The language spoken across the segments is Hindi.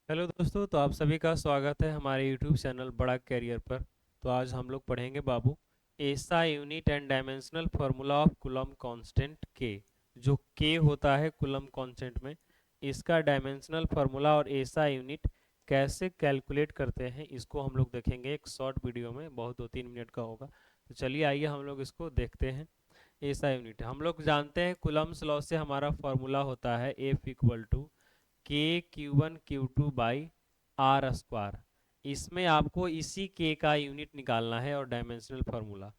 हेलो दोस्तों, तो आप सभी का स्वागत है हमारे यूट्यूब चैनल बड़ा कैरियर पर। तो आज हम लोग पढ़ेंगे बाबू SI unit and dimensional formula of Coulomb constant के। जो के होता है कूलम्ब कांस्टेंट में, इसका डायमेंशनल फार्मूला और एसआई यूनिट कैसे कैलकुलेट करते हैं, इसको हम लोग देखेंगे एक शॉर्ट वीडियो में। बहुत 2-3 मिनट का होगा। तो चलिए आइए हम लोग इसको देखते हैं। एसआई यूनिट हम लोग जानते हैं, कूलम्ब्स लॉ से हमारा फार्मूला होता है एफ इक्वल टू के Q1 Q2 by are square. इसमें आपको इसी के का यूनिट निकालना है और डायमेंशनल फार्मूला।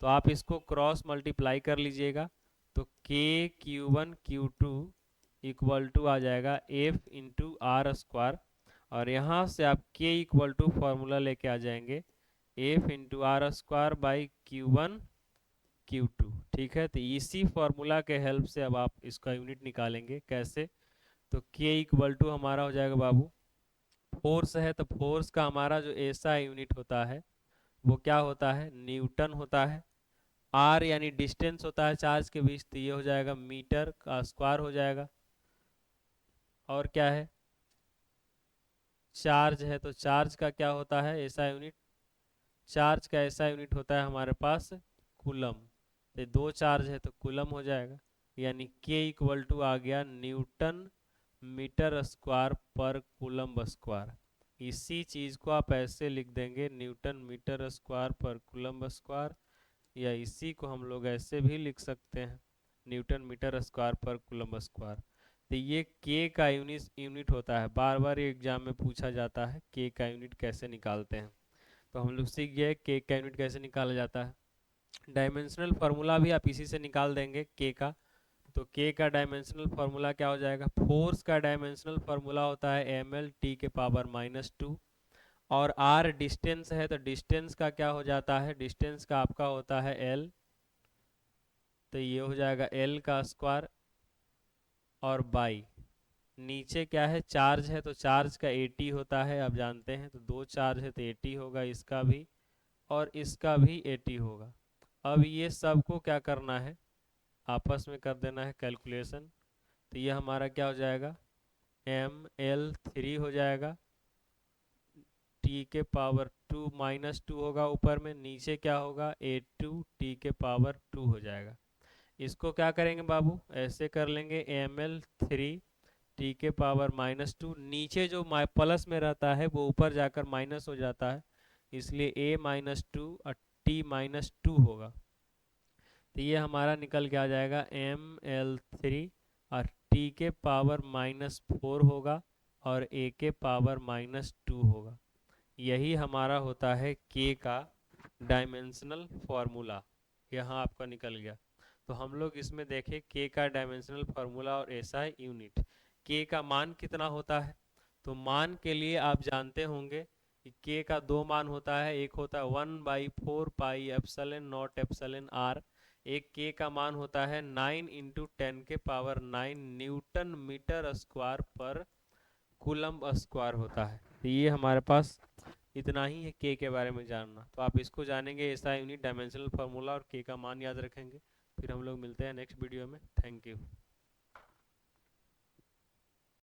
तो आप इसको क्रॉस मल्टीप्लाई कर लीजिएगा। तो के Q1 Q2 इक्वल टू आ जाएगा एफ इंटू आर स्क्वायर। और यहाँ से आप के इक्वल टू फार्मूला लेके आ जाएंगे F into R square by Q1 Q2। ठीक है, तो इसी फार्मूला के हेल्प से अब आप इसका यूनिट निकालेंगे। कैसे? तो K इक्वल टू हमारा हो जाएगा बाबू, फोर्स है तो फोर्स का हमारा जो ऐसा यूनिट होता है वो क्या होता है, न्यूटन होता है। R यानी डिस्टेंस होता है चार्ज के बीच, तो ये हो जाएगा मीटर का स्क्वायर हो जाएगा। और क्या है, चार्ज है तो चार्ज का क्या होता है ऐसा यूनिट, चार्ज का ऐसा यूनिट होता है हमारे पास कूलम। तो दो चार्ज है तो कूलम हो जाएगा। यानी के इक्वल टू आ गया न्यूटन मीटर स्क्वायर पर कूलम स्क्वायर। इसी चीज को आप ऐसे लिख देंगे, न्यूटन मीटर स्क्वायर पर कूलम स्क्वायर। या इसी को हम लोग ऐसे भी लिख सकते हैं, न्यूटन मीटर स्क्वायर पर कूलम स्क्वायर। तो ये के का यूनिट होता है। बार बार ये एग्जाम में पूछा जाता है के का यूनिट कैसे निकालते हैं। तो हम लोग सीख गए के का यूनिट कैसे निकाला जाता है। डायमेंशनल फार्मूला भी आप इसी से निकाल देंगे के का। तो के का डायमेंशनल फार्मूला क्या हो जाएगा, फोर्स का डायमेंशनल फार्मूला होता है ml T⁻²। और आर डिस्टेंस है तो डिस्टेंस का क्या हो जाता है, डिस्टेंस का आपका होता है एल। तो ये हो जाएगा एल का स्क्वायर। और बाई नीचे क्या है, चार्ज है तो चार्ज का 80 होता है, आप जानते हैं। तो दो चार्ज है तो 80 होगा, इसका भी और इसका भी 80 होगा। अब ये सबको क्या करना है, आपस में कर देना है कैलकुलेशन। तो ये हमारा क्या हो जाएगा, ml3 हो जाएगा। T⁻² होगा ऊपर में, नीचे क्या होगा A2 T⁻² हो जाएगा। इसको क्या करेंगे बाबू, ऐसे कर लेंगे ml3 T⁻²। नीचे जो प्लस में रहता है वो ऊपर जाकर माइनस हो जाता है, इसलिए A-2 और T-2 होगा। तो ये हमारा निकल के आ जाएगा ml3 और T⁻⁻4 होगा और A⁻⁻2 होगा। यही हमारा होता है के का डायमेंशनल फार्मूला। यहाँ आपका निकल गया। तो हम लोग इसमें देखें के का डायमेंशनल फार्मूला और एसआई यूनिट। के का मान कितना होता है, तो मान के लिए आप जानते होंगे कि के का दो मान होता है। एक होता है 1/4 pi epsilon naught epsilon R. एक के का मान होता है 9 × 10⁹ न्यूटन मीटर स्क्वायर पर कूलम्ब स्क्वायर होता है। तो ये हमारे पास इतना ही है के बारे में जानना। तो आप इसको जानेंगे एसआई यूनिट, डायमेंशनल फार्मूला और के का मान याद रखेंगे। फिर हम लोग मिलते हैं नेक्स्ट वीडियो में। Thank you.